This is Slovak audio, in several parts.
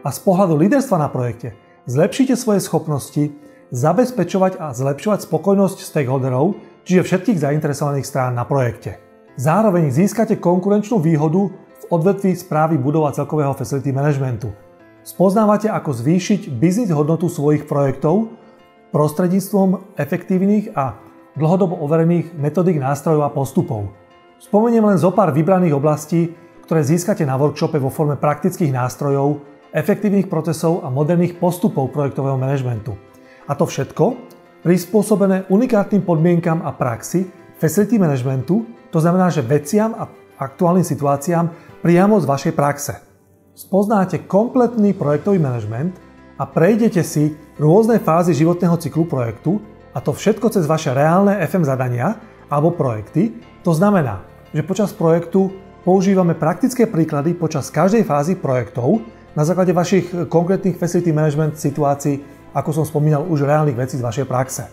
a z pohľadu líderstva na projekte zlepšíte svoje schopnosti zabezpečovať a zlepšovať spokojnosť stakeholderov, čiže všetkých zainteresovaných strán na projekte. Zároveň získate konkurenčnú výhodu v odvetví správy budov a celkového facility managementu. Spoznávate, ako zvýšiť biznis hodnotu svojich projektov prostredníctvom efektívnych a dlhodobo overených metodík, nástrojov a postupov. Spomeniem len zo pár vybraných oblastí, ktoré získate na workshope vo forme praktických nástrojov, efektívnych procesov a moderných postupov projektového manažmentu. A to všetko prispôsobené unikátnym podmienkam a praxi facility managementu, to znamená, že veciam a aktuálnym situáciám priamo z vašej praxe. Spoznáte kompletný projektový manažment a prejdete si rôzne fázy životného cyklu projektu, a to všetko cez vaše reálne FM zadania alebo projekty. To znamená, že počas projektu používame praktické príklady počas každej fázy projektov na základe vašich konkrétnych facility management situácií, ako som spomínal, už reálnych vecí z vašej praxe.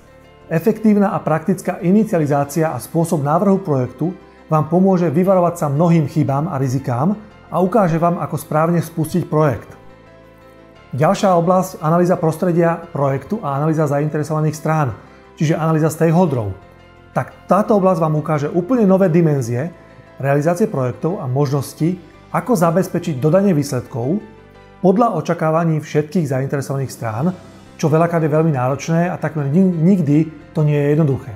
Efektívna a praktická inicializácia a spôsob návrhu projektu vám pomôže vyvarovať sa mnohým chybám a rizikám a ukáže vám, ako správne spustiť projekt. Ďalšia oblasť, analýza prostredia projektu a analýza zainteresovaných strán, čiže analýza stakeholderov. Tak táto oblasť vám ukáže úplne nové dimenzie realizácie projektov a možnosti, ako zabezpečiť dodanie výsledkov podľa očakávaní všetkých zainteresovaných strán, čo veľakrát je veľmi náročné a takmer nikdy to nie je jednoduché.